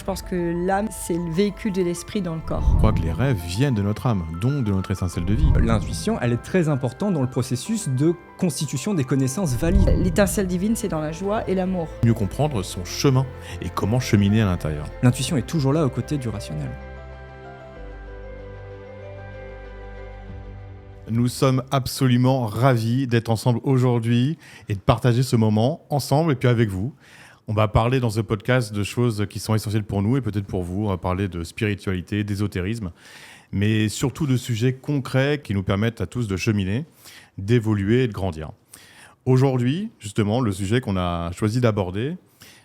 je pense que l'âme, c'est le véhicule de l'esprit dans le corps. Je crois que les rêves viennent de notre âme, donc de notre essentiel de vie. L'intuition, elle est très importante dans le processus de constitution des connaissances valides. L'étincelle divine, c'est dans la joie et l'amour. Mieux comprendre son chemin et comment cheminer à l'intérieur. L'intuition est toujours là aux côtés du rationnel. Nous sommes absolument ravis d'être ensemble aujourd'hui et de partager ce moment ensemble et puis avec vous. On va parler dans ce podcast de choses qui sont essentielles pour nous et peut-être pour vous. On va parler de spiritualité, d'ésotérisme, mais surtout de sujets concrets qui nous permettent à tous de cheminer, d'évoluer et de grandir. Aujourd'hui, justement, le sujet qu'on a choisi d'aborder,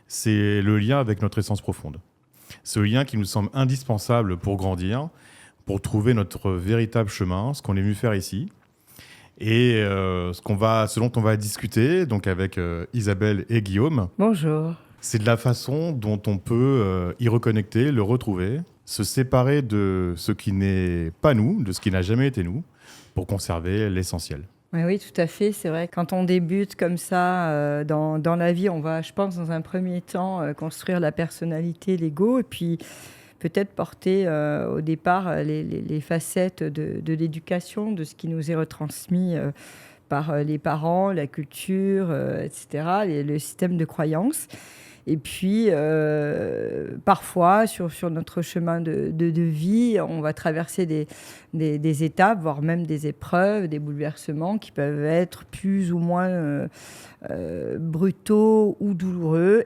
c'est le lien avec notre essence profonde. Ce lien qui nous semble indispensable pour grandir, pour trouver notre véritable chemin, ce qu'on est venu faire ici. Et ce dont on va discuter donc avec Isabelle et Guillaume. Bonjour. C'est de la façon dont on peut y reconnecter, le retrouver, se séparer de ce qui n'est pas nous, de ce qui n'a jamais été nous, pour conserver l'essentiel. Oui, tout à fait. C'est vrai, quand on débute comme ça dans la vie, on va, je pense, dans un premier temps, construire la personnalité, l'ego, et puis peut-être porter au départ les facettes de l'éducation, de ce qui nous est retransmis par les parents, la culture, etc., le système de croyances. Et puis, parfois, sur notre chemin de vie, on va traverser des étapes, voire même des épreuves, des bouleversements qui peuvent être plus ou moins brutaux ou douloureux.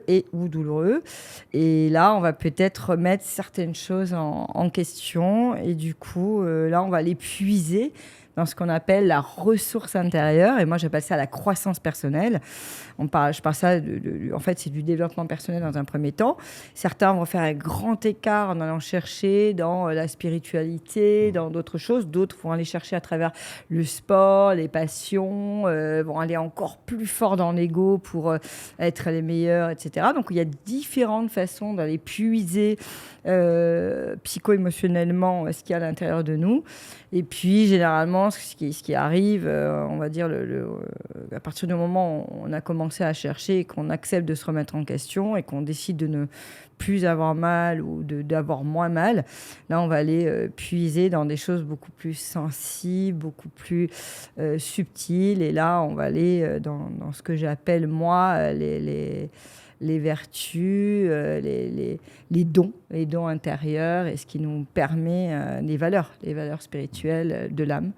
Et là, on va peut-être remettre certaines choses en question. Et du coup, là, on va les puiser dans ce qu'on appelle la ressource intérieure. Et moi, j'appelle ça la croissance personnelle. Je parle ça, en fait, c'est du développement personnel dans un premier temps. Certains vont faire un grand écart en allant chercher dans la spiritualité, dans d'autres choses. D'autres vont aller chercher à travers le sport, les passions, vont aller encore plus fort dans l'ego pour être les meilleurs, etc. Donc, il y a différentes façons d'aller puiser psycho-émotionnellement ce qu'il y a à l'intérieur de nous. Et puis, généralement, ce qui arrive, on va dire, à partir du moment où on a commencé à chercher et qu'on accepte de se remettre en question et qu'on décide de ne plus avoir mal ou d'avoir moins mal, là, on va aller puiser dans des choses beaucoup plus sensibles, beaucoup plus subtiles. Et là, on va aller dans ce que j'appelle, moi, les vertus, les dons intérieurs et ce qui nous permet les valeurs spirituelles de l'âme.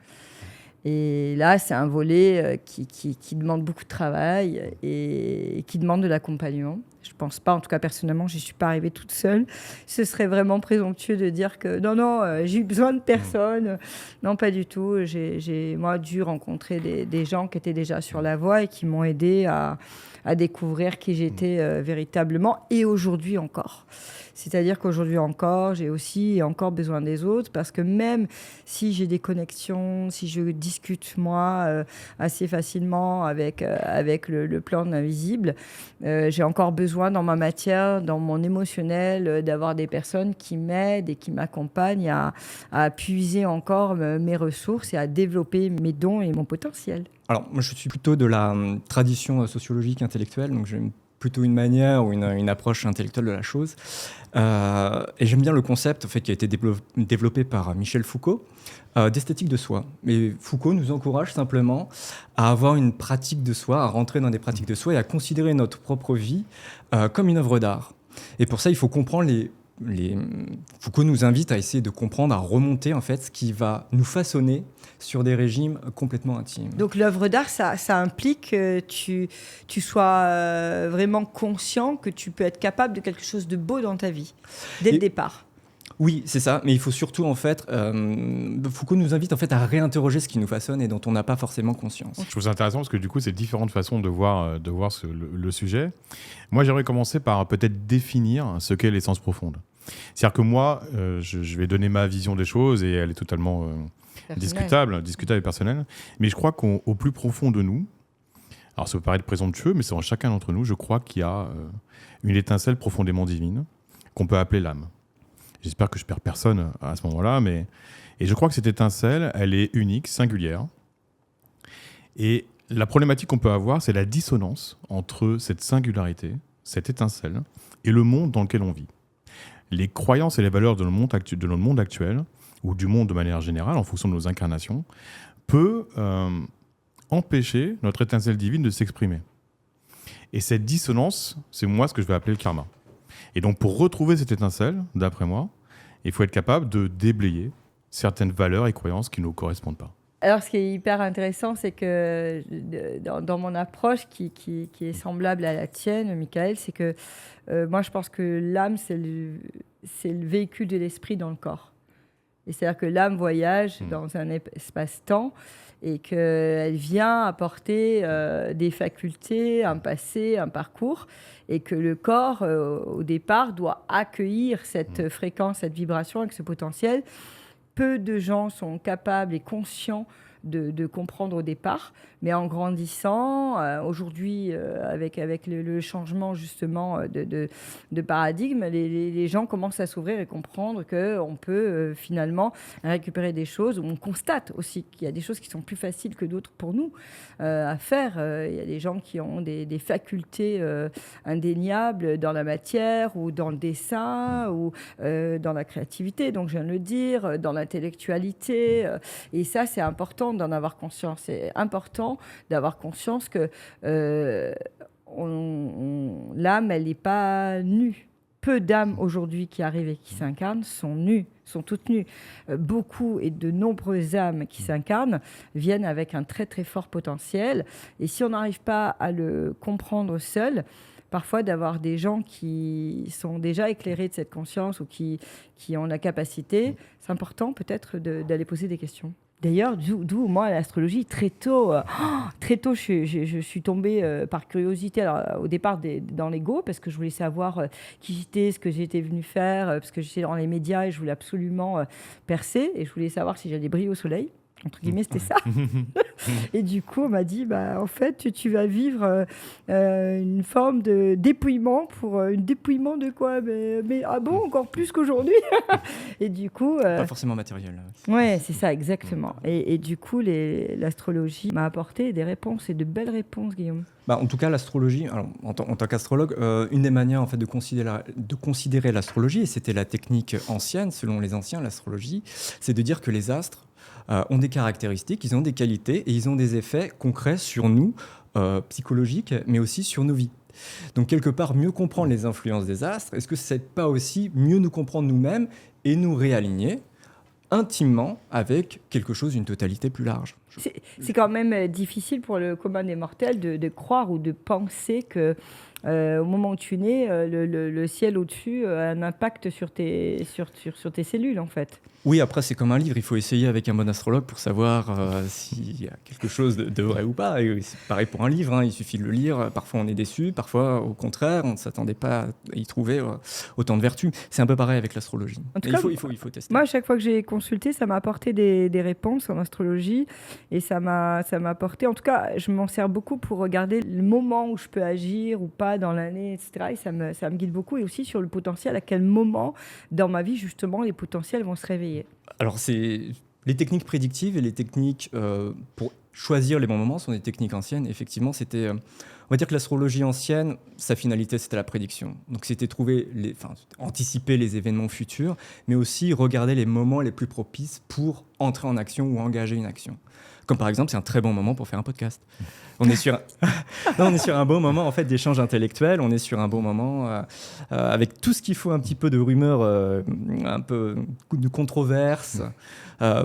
Et là, c'est un volet qui demande beaucoup de travail et qui demande de l'accompagnement. Je ne pense pas, en tout cas personnellement, je n'y suis pas arrivée toute seule. Ce serait vraiment présomptueux de dire que non, j'ai eu besoin de personne. Non, pas du tout. J'ai moi, dû rencontrer des gens qui étaient déjà sur la voie et qui m'ont aidée à découvrir qui j'étais véritablement et aujourd'hui encore. C'est-à-dire qu'aujourd'hui encore, j'ai aussi encore besoin des autres parce que même si j'ai des connexions, si je discute moi assez facilement avec le plan de l'invisible, j'ai encore besoin dans ma matière, dans mon émotionnel, d'avoir des personnes qui m'aident et qui m'accompagnent à puiser encore mes ressources et à développer mes dons et mon potentiel. Alors, moi, je suis plutôt de la tradition sociologique intellectuelle, donc j'ai plutôt une manière ou une approche intellectuelle de la chose. Et j'aime bien le concept en fait, qui a été développé par Michel Foucault, d'esthétique de soi. Et Foucault nous encourage simplement à avoir une pratique de soi, à rentrer dans des pratiques de soi et à considérer notre propre vie comme une œuvre d'art. Et pour ça, il faut comprendre Foucault nous invite à essayer de comprendre, à remonter en fait ce qui va nous façonner sur des régimes complètement intimes. Donc l'œuvre d'art, ça implique que tu sois vraiment conscient que tu peux être capable de quelque chose de beau dans ta vie, dès le départ. Oui, c'est ça, mais il faut surtout en fait, Foucault nous invite en fait à réinterroger ce qui nous façonne et dont on n'a pas forcément conscience. Je trouve ça intéressant parce que du coup, c'est différentes façons de voir le sujet. Moi, j'aimerais commencer par peut-être définir ce qu'est l'essence profonde. C'est-à-dire que moi, je vais donner ma vision des choses et elle est totalement discutable et personnelle. Mais je crois qu'au plus profond de nous, alors ça peut paraître présomptueux, mais c'est en chacun d'entre nous, je crois qu'il y a une étincelle profondément divine qu'on peut appeler l'âme. J'espère que je perds personne à ce moment-là, et je crois que cette étincelle, elle est unique, singulière. Et la problématique qu'on peut avoir, c'est la dissonance entre cette singularité, cette étincelle, et le monde dans lequel on vit. les croyances et les valeurs de notre monde actuel, ou du monde de manière générale, en fonction de nos incarnations, peut empêcher notre étincelle divine de s'exprimer. Et cette dissonance, c'est moi ce que je vais appeler le karma. Et donc, pour retrouver cette étincelle, d'après moi, il faut être capable de déblayer certaines valeurs et croyances qui ne nous correspondent pas. Alors, ce qui est hyper intéressant, c'est que dans mon approche, qui est semblable à la tienne, Michael, c'est que moi, je pense que l'âme, c'est le véhicule de l'esprit dans le corps. Et c'est-à-dire que l'âme voyage dans un espace-temps et qu'elle vient apporter des facultés, un passé, un parcours, et que le corps, au départ, doit accueillir cette fréquence, cette vibration avec ce potentiel. Peu de gens sont capables et conscients de comprendre au départ, mais en grandissant, aujourd'hui, avec le changement justement de paradigme, les gens commencent à s'ouvrir et comprendre qu'on peut finalement récupérer des choses. On constate aussi qu'il y a des choses qui sont plus faciles que d'autres pour nous à faire. Il y a des gens qui ont des facultés indéniables dans la matière ou dans le dessin ou dans la créativité, donc je viens de le dire, dans l'intellectualité. Et ça, c'est important d'en avoir conscience. C'est important d'avoir conscience que l'âme, elle n'est pas nue. Peu d'âmes aujourd'hui qui arrivent et qui s'incarnent sont nues, sont toutes nues. Beaucoup et de nombreuses âmes qui s'incarnent viennent avec un très très fort potentiel. Et si on n'arrive pas à le comprendre seul, parfois d'avoir des gens qui sont déjà éclairés de cette conscience ou qui ont la capacité, c'est important peut-être d'aller poser des questions. D'ailleurs, d'où moi l'astrologie, très tôt, je suis tombée par curiosité, alors, au départ dans l'ego, parce que je voulais savoir qui j'étais, ce que j'étais venue faire, parce que j'étais dans les médias et je voulais absolument percer, et je voulais savoir si j'allais briller au soleil. Entre guillemets, c'était ça. Et du coup, on m'a dit, en fait, tu vas vivre une forme de dépouillement un dépouillement de quoi mais ah bon, encore plus qu'aujourd'hui. Et du coup... Pas forcément matériel. Ouais, c'est ça, exactement. Et du coup, l'astrologie m'a apporté des réponses, et de belles réponses, Guillaume. En tout cas, l'astrologie, alors, en tant qu'astrologue, une des manières en fait, de considérer l'astrologie, et c'était la technique ancienne, selon les anciens, l'astrologie, c'est de dire que les astres ont des caractéristiques, ils ont des qualités et ils ont des effets concrets sur nous, psychologiques, mais aussi sur nos vies. Donc, quelque part, mieux comprendre les influences des astres, est-ce que ce n'est pas aussi mieux nous comprendre nous-mêmes et nous réaligner intimement avec quelque chose, une totalité plus large? C'est quand même difficile pour le commun des mortels de croire ou de penser que au moment où tu nais, le ciel au-dessus a un impact sur tes cellules, en fait. Oui, après, c'est comme un livre. Il faut essayer avec un bon astrologue pour savoir s'il y a quelque chose de vrai ou pas. Et c'est pareil pour un livre, hein. Il suffit de le lire. Parfois, on est déçu. Parfois, au contraire, on ne s'attendait pas à y trouver autant de vertus. C'est un peu pareil avec l'astrologie. En tout cas, il faut tester. Moi, à chaque fois que j'ai consulté, ça m'a apporté des réponses en astrologie. Et ça m'a apporté... En tout cas, je m'en sers beaucoup pour regarder le moment où je peux agir ou pas dans l'année, etc. Et ça me guide beaucoup. Et aussi sur le potentiel, à quel moment dans ma vie, justement, les potentiels vont se réveiller. Alors, c'est les techniques prédictives et les techniques pour choisir les bons moments sont des techniques anciennes. Effectivement, c'était, on va dire que l'astrologie ancienne, sa finalité, c'était la prédiction. Donc, c'était anticiper les événements futurs, mais aussi regarder les moments les plus propices pour entrer en action ou engager une action. Comme par exemple, c'est un très bon moment pour faire un podcast. On est sur un bon moment en fait d'échange intellectuel. On est sur un bon moment avec tout ce qu'il faut, un petit peu de rumeurs, un peu de controverses,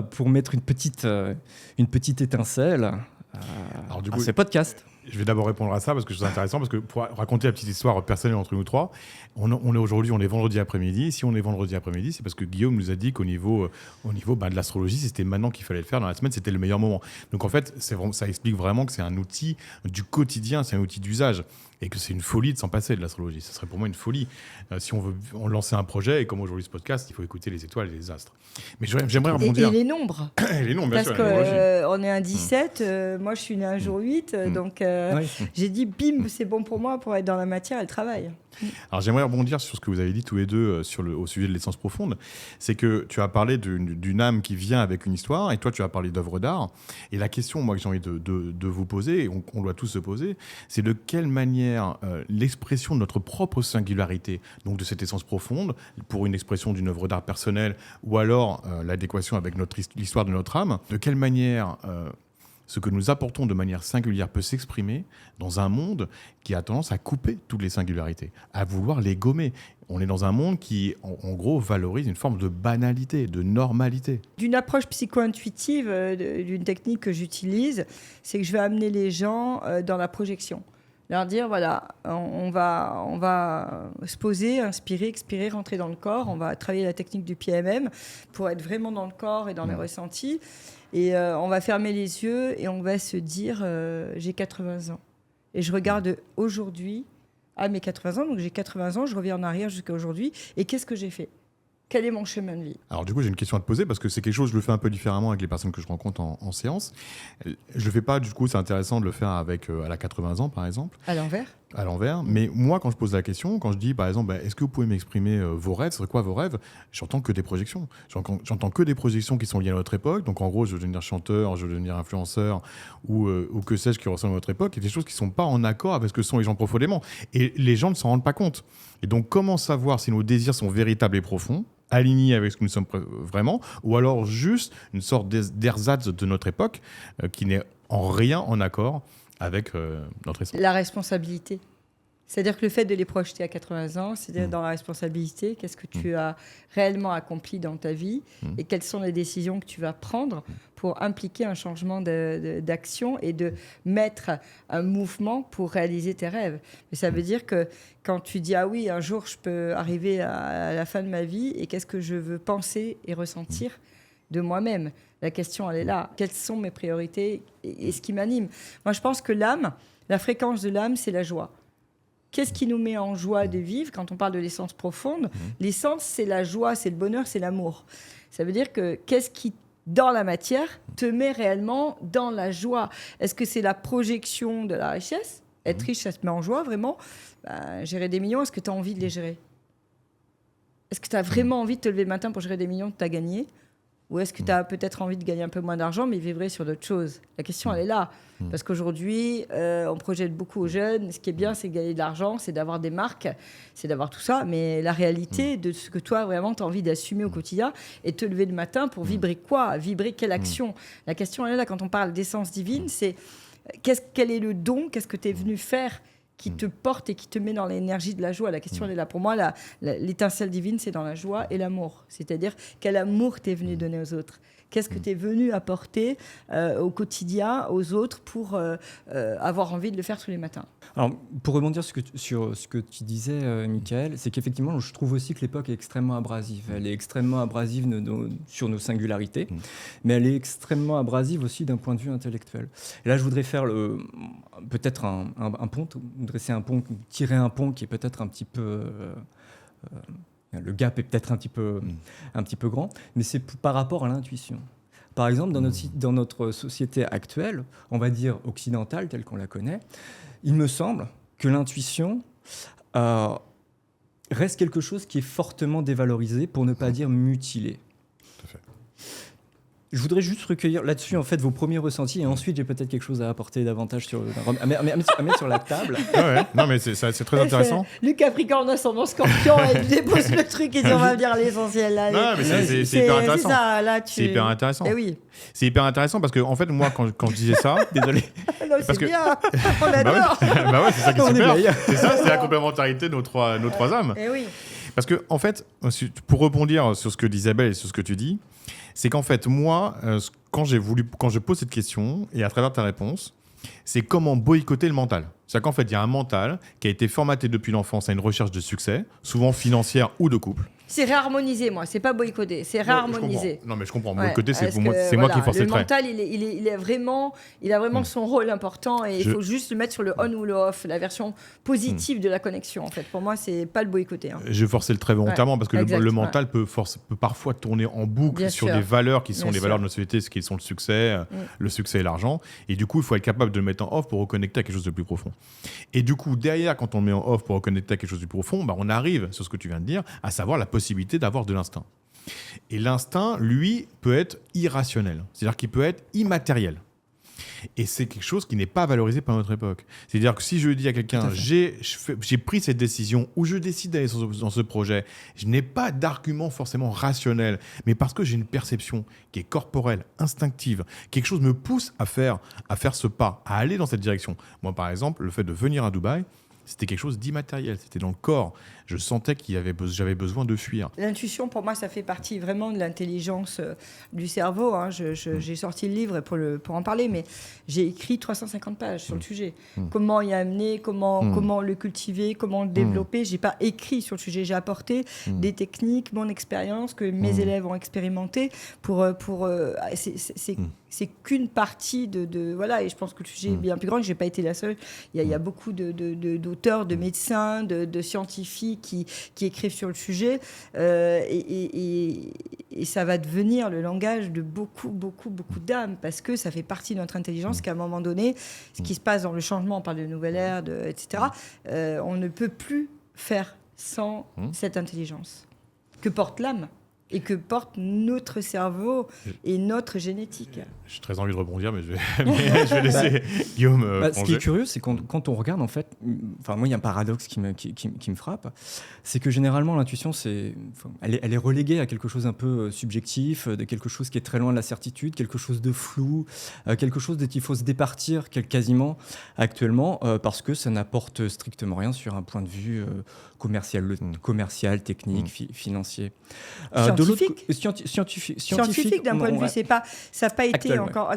pour mettre une petite étincelle Alors, du à coup, ce podcast. Je vais d'abord répondre à ça parce que c'est intéressant, parce que pour raconter la petite histoire personnelle entre nous trois, on est vendredi après-midi. Si on est vendredi après-midi, c'est parce que Guillaume nous a dit qu'au niveau de l'astrologie, c'était maintenant qu'il fallait le faire. Dans la semaine, c'était le meilleur moment. Donc en fait, ça explique vraiment que c'est un outil du quotidien, c'est un outil d'usage. Et que c'est une folie de s'en passer de l'astrologie. Ce serait pour moi une folie. Si on veut lancer un projet, et comme aujourd'hui ce podcast, il faut écouter les étoiles et les astres. Mais j'aimerais rebondir. Et les nombres. Et les nombres, bien sûr. Parce qu'on est un 17, moi je suis né un jour 8, donc j'ai dit, bim, c'est bon pour moi pour être dans la matière et le travail. Alors j'aimerais rebondir sur ce que vous avez dit tous les deux au sujet de l'essence profonde. C'est que tu as parlé d'une âme qui vient avec une histoire et toi tu as parlé d'œuvres d'art. Et la question moi que j'ai envie de vous poser, et on doit tous se poser, c'est de quelle manière l'expression de notre propre singularité, donc de cette essence profonde, pour une expression d'une œuvre d'art personnelle ou alors l'adéquation avec l'histoire de notre âme, de quelle manière ce que nous apportons de manière singulière peut s'exprimer dans un monde qui a tendance à couper toutes les singularités, à vouloir les gommer. On est dans un monde qui, en gros, valorise une forme de banalité, de normalité. D'une approche psycho-intuitive, d'une technique que j'utilise, c'est que je vais amener les gens dans la projection. Leur dire, voilà, on va se poser, inspirer, expirer, rentrer dans le corps. On va travailler la technique du PMM pour être vraiment dans le corps et dans les ressentis. Et on va fermer les yeux et on va se dire, j'ai 80 ans. Et je regarde aujourd'hui à mes 80 ans. Donc j'ai 80 ans, je reviens en arrière jusqu'à aujourd'hui. Et qu'est-ce que j'ai fait ? Quel est mon chemin de vie ? Alors du coup, j'ai une question à te poser parce que c'est quelque chose, je le fais un peu différemment avec les personnes que je rencontre en séance. Je le fais pas, du coup, c'est intéressant de le faire avec à la 80 ans, par exemple. À l'envers ? À l'envers. Mais moi, quand je pose la question, quand je dis, par exemple, est-ce que vous pouvez m'exprimer vos rêves ? C'est quoi vos rêves ? J'entends que des projections. J'entends que des projections qui sont liées à notre époque. Donc en gros, je veux devenir chanteur, je veux devenir influenceur ou que sais-je qui ressemble à notre époque. Et des choses qui ne sont pas en accord avec ce que sont les gens profondément. Et les gens ne s'en rendent pas compte. Et donc comment savoir si nos désirs sont véritables et profonds, alignés avec ce que nous sommes vraiment, ou alors juste une sorte d'ersatz de notre époque qui n'est en rien en accord avec notre essence. La responsabilité. C'est-à-dire que le fait de les projeter à 80 ans, c'est dans la responsabilité. Qu'est-ce que tu as réellement accompli dans ta vie et quelles sont les décisions que tu vas prendre pour impliquer un changement d'action et de mettre un mouvement pour réaliser tes rêves. Mais ça veut dire que quand tu dis « Ah oui, un jour, je peux arriver à la fin de ma vie et qu'est-ce que je veux penser et ressentir ?» de moi-même. La question, elle est là. Quelles sont mes priorités et ce qui m'anime ? Moi, je pense que l'âme, la fréquence de l'âme, c'est la joie. Qu'est-ce qui nous met en joie de vivre ? Quand on parle de l'essence profonde, l'essence, c'est la joie, c'est le bonheur, c'est l'amour. Ça veut dire que qu'est-ce qui, dans la matière, te met réellement dans la joie ? Est-ce que c'est la projection de la richesse ? Être riche, ça te met en joie, vraiment ? Gérer des millions, est-ce que tu as envie de les gérer ? Est-ce que tu as vraiment envie de te lever le matin pour gérer des millions que tu as gagnés ? Ou est-ce que tu as peut-être envie de gagner un peu moins d'argent, mais vivre sur d'autres choses ? La question, elle est là. Parce qu'aujourd'hui, on projette beaucoup aux jeunes. Ce qui est bien, c'est de gagner de l'argent, c'est d'avoir des marques, c'est d'avoir tout ça. Mais la réalité de ce que toi, vraiment, tu as envie d'assumer au quotidien et te lever le matin pour vibrer quoi ? Vibrer quelle action ? La question, elle est là. Quand on parle d'essence divine, c'est quel est le don ? Qu'est-ce que tu es venu faire qui te porte et qui te met dans l'énergie de la joie. La question, elle est là. Pour moi, l'étincelle divine, c'est dans la joie et l'amour. C'est-à-dire, quel amour t'es venu donner aux autres ? Qu'est-ce que t'es venu apporter au quotidien, aux autres, pour avoir envie de le faire tous les matins ? Alors, pour rebondir sur ce que tu disais, Michael, c'est qu'effectivement, je trouve aussi que l'époque est extrêmement abrasive. Elle est extrêmement abrasive sur nos singularités, mais elle est extrêmement abrasive aussi d'un point de vue intellectuel. Et là, je voudrais faire peut-être un pont, dresser un pont, tirer un pont qui est peut-être un petit peu... le gap est peut-être un petit peu grand, mais c'est par rapport à l'intuition. Par exemple, dans notre société actuelle, on va dire occidentale, telle qu'on la connaît, il me semble que l'intuition reste quelque chose qui est fortement dévalorisé, pour ne pas dire mutilé. Tout à fait. Je voudrais juste recueillir là-dessus en fait vos premiers ressentis et ensuite j'ai peut-être quelque chose à apporter davantage à mettre sur la table. Ouais. Non mais c'est très intéressant. Le Capricorne ascendant Scorpion, il dépose le truc et dit on va dire l'essentiel là. Non mais c'est hyper intéressant. C'est ça, là, c'est hyper intéressant. Eh oui. C'est hyper intéressant parce que en fait moi quand je disais ça, désolé. Non, c'est bien. On adore. Bah ouais, c'est ça qui est super. C'est ça, c'est la complémentarité de nos trois âmes. Eh oui. Parce que en fait, pour rebondir sur ce que dit Isabelle et sur ce que tu dis, c'est qu'en fait, moi, quand je pose cette question, et à travers ta réponse, c'est comment boycotter le mental. C'est-à-dire qu'en fait, il y a un mental qui a été formaté depuis l'enfance à une recherche de succès, souvent financière ou de couple. C'est réharmoniser, moi. C'est pas boycotter, c'est réharmoniser. Non, mais je comprends. Ouais, Boycotter, c'est parce moi, que, c'est moi qui force le les traits. mental, il a vraiment son rôle important et il faut juste le mettre sur le on ou le off, la version positive de la connexion. En fait, pour moi, c'est pas le boycotter. Je forçais le trait volontairement parce que le mental peut parfois tourner en boucle Bien sur sûr. des valeurs qui sont Bien les sûr. valeurs de notre société, ce qui sont le succès et l'argent. Et du coup, il faut être capable de le mettre en off pour reconnecter à quelque chose de plus profond. Et du coup, derrière, quand on le met en off pour reconnecter à quelque chose de plus profond, on arrive sur ce que tu viens de dire, à savoir la possibilité d'avoir de l'instinct. Et l'instinct, lui, peut être irrationnel. C'est-à-dire qu'il peut être immatériel. Et c'est quelque chose qui n'est pas valorisé par notre époque. C'est-à-dire que si je dis à quelqu'un, j'ai pris cette décision ou je décide d'aller dans ce projet, je n'ai pas d'argument forcément rationnel, mais parce que j'ai une perception qui est corporelle, instinctive, quelque chose me pousse à faire ce pas, à aller dans cette direction. Moi, par exemple, le fait de venir à Dubaï, c'était quelque chose d'immatériel, c'était dans le corps. Je sentais j'avais besoin de fuir. L'intuition, pour moi, ça fait partie vraiment de l'intelligence du cerveau. J'ai sorti le livre pour en parler, mais j'ai écrit 350 pages sur le sujet. Comment y amener, comment le cultiver, comment le développer. Je n'ai pas écrit sur le sujet, j'ai apporté des techniques, mon expérience que mes élèves ont expérimenté. C'est qu'une partie voilà, et je pense que le sujet est bien plus grand, que je n'ai pas été la seule. Il y a beaucoup d'auteurs, de médecins, de scientifiques qui écrivent sur le sujet, et ça va devenir le langage de beaucoup d'âmes, parce que ça fait partie de notre intelligence qu'à un moment donné, ce qui se passe dans le changement, on parle de nouvelle ère, etc., on ne peut plus faire sans cette intelligence que porte l'âme et que porte notre cerveau et notre génétique. J'ai très envie de rebondir, mais je vais laisser Guillaume ce qui est curieux, c'est quand on regarde, en fait, moi, il y a un paradoxe qui me frappe, c'est que généralement, l'intuition, elle est reléguée à quelque chose un peu subjectif, de quelque chose qui est très loin de la certitude, quelque chose de flou, quelque chose dont il faut se départir quasiment parce que ça n'apporte strictement rien sur un point de vue commercial, technique, financier. Scientifique d'un point de vue, ça n'a pas été encore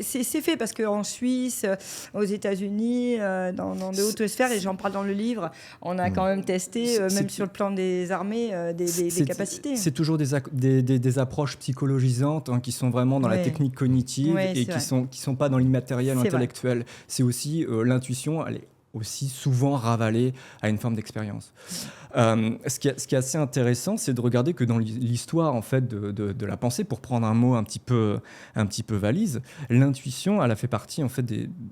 c'est fait parce qu'en Suisse, aux États-Unis, dans de hautes sphères, et j'en parle dans le livre, on a quand même testé, même sur le plan des armées, des capacités. C'est toujours des approches psychologisantes qui sont vraiment dans la technique cognitive et qui sont pas dans l'immatériel intellectuel. Vrai. C'est aussi l'intuition, elle est aussi souvent ravalée à une forme d'expérience. Ce qui est assez intéressant, c'est de regarder que dans l'histoire en fait de la pensée, pour prendre un mot un petit peu valise, l'intuition, elle a fait partie en fait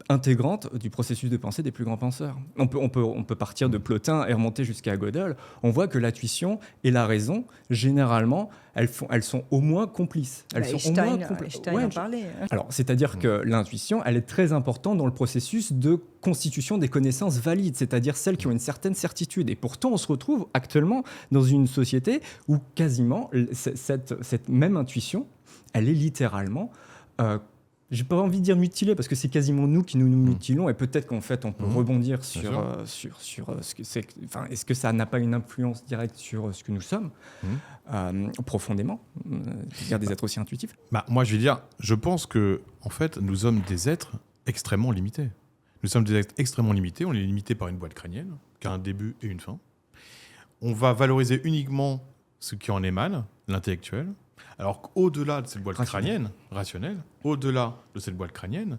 intégrante du processus de pensée des plus grands penseurs. On peut partir de Plotin et remonter jusqu'à Gödel. On voit que l'intuition et la raison, généralement, elles sont au moins complices. Einstein en parlait. Alors, c'est-à-dire que l'intuition, elle est très importante dans le processus de constitution des connaissances valides, c'est-à-dire celles qui ont une certaine certitude. Et pourtant, on se retrouve actuellement dans une société où quasiment cette même intuition, elle est littéralement... j'ai pas envie de dire mutilée, parce que c'est quasiment nous qui nous mutilons, et peut-être qu'en fait, on peut rebondir sur ce que c'est... Enfin, est-ce que ça n'a pas une influence directe sur ce que nous sommes profondément, c'est-à-dire des êtres aussi intuitifs? Moi, je vais dire, je pense que en fait, nous sommes des êtres extrêmement limités. Nous sommes des êtres extrêmement limités. On est limité par une boîte crânienne, qui a un début et une fin. On va valoriser uniquement ce qui en émane, l'intellectuel. Alors qu'au-delà de cette boîte crânienne, rationnelle, au-delà de cette boîte crânienne,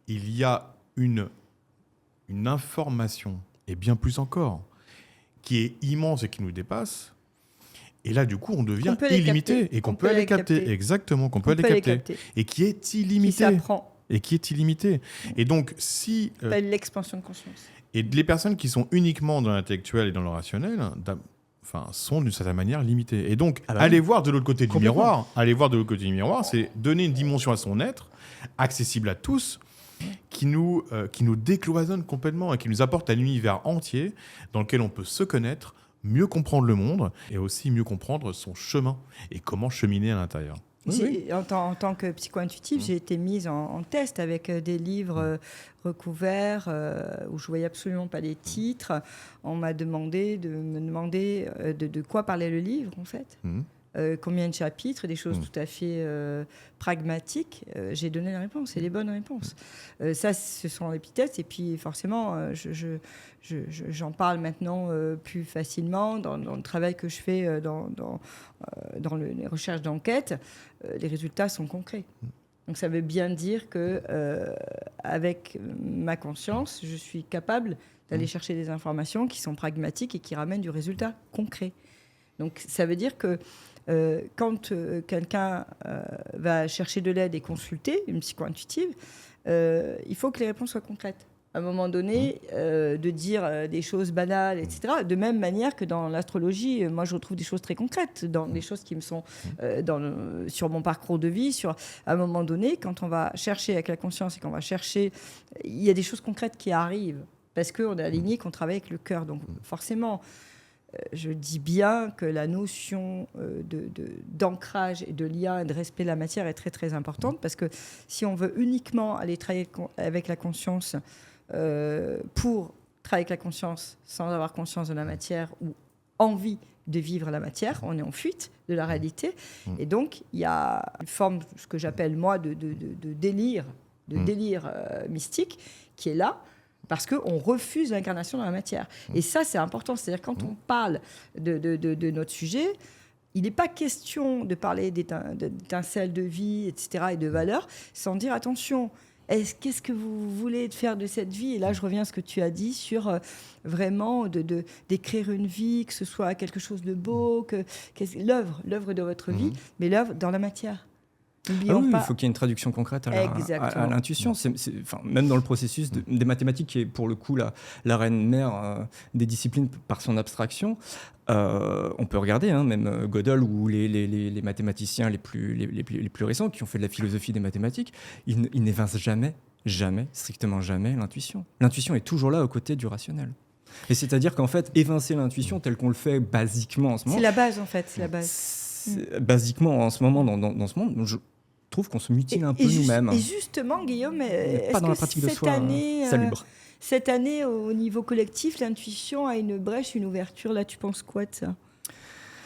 il y a une information, et bien plus encore, qui est immense et qui nous dépasse. Et là, du coup, on devient illimité et qu'on peut aller capter. Exactement, qu'on peut aller capter. Et qui est illimité. Qui s'apprend. Et qui est illimité. Et donc, si... l'expansion de conscience. Et les personnes qui sont uniquement dans l'intellectuel et dans le rationnel, sont d'une certaine manière limitées. Et donc, aller voir de l'autre côté du miroir, c'est donner une dimension à son être, accessible à tous, qui nous décloisonne complètement et qui nous apporte un univers entier dans lequel on peut se connaître, mieux comprendre le monde et aussi mieux comprendre son chemin et comment cheminer à l'intérieur. En tant que psycho-intuitive, j'ai été mise en test avec des livres recouverts où je voyais absolument pas les titres. On m'a demandé de quoi parlait le livre, en fait. combien de chapitres, des choses tout à fait pragmatiques, j'ai donné la réponse et les bonnes réponses. Ça, ce sont les petits tests. Et puis, forcément, j'en parle maintenant plus facilement dans le travail que je fais dans les recherches d'enquête. Les résultats sont concrets. Donc, ça veut bien dire que avec ma conscience, je suis capable d'aller chercher des informations qui sont pragmatiques et qui ramènent du résultat concret. Donc, ça veut dire que quand quelqu'un va chercher de l'aide et consulter une psycho-intuitive, il faut que les réponses soient concrètes. À un moment donné, de dire des choses banales, etc. De même manière que dans l'astrologie, moi, je retrouve des choses très concrètes, dans des choses qui me sont sur mon parcours de vie. À un moment donné, quand on va chercher avec la conscience et qu'on va chercher, il y a des choses concrètes qui arrivent parce qu'on est aligné, qu'on travaille avec le cœur. Donc, forcément, je dis bien que la notion d'ancrage et de lien et de respect de la matière est très, très importante parce que si on veut uniquement aller travailler avec la conscience pour travailler avec la conscience sans avoir conscience de la matière ou envie de vivre la matière, on est en fuite de la réalité. Et donc, il y a une forme, ce que j'appelle moi, de délire, mystique qui est là, parce qu'on refuse l'incarnation dans la matière. Et ça, c'est important. C'est-à-dire, quand on parle de notre sujet, il n'est pas question de parler d'étincelles de vie, etc., et de valeurs, sans dire, attention, qu'est-ce que vous voulez faire de cette vie ? Et là, je reviens à ce que tu as dit sur vraiment d'écrire une vie, que ce soit quelque chose de beau, l'œuvre de votre vie, mais l'œuvre dans la matière. Il faut qu'il y ait une traduction concrète à l'intuition. Même dans le processus des mathématiques, qui est pour le coup la reine mère des disciplines par son abstraction, on peut regarder même Gödel ou les mathématiciens les plus récents qui ont fait de la philosophie des mathématiques, ils n'évincent jamais, strictement jamais l'intuition. L'intuition est toujours là aux côtés du rationnel. Et c'est-à-dire qu'en fait, évincer l'intuition tel qu'on le fait basiquement en ce moment... C'est la base, en fait, c'est la base. Basiquement, en ce moment, dans ce monde, je trouve qu'on se mutile un peu nous-mêmes. Et justement, Guillaume, est-ce pas dans la que pratique de cette soi année, salubre. Cette année, au niveau collectif, l'intuition a une brèche, une ouverture. Là, tu penses quoi de ça ?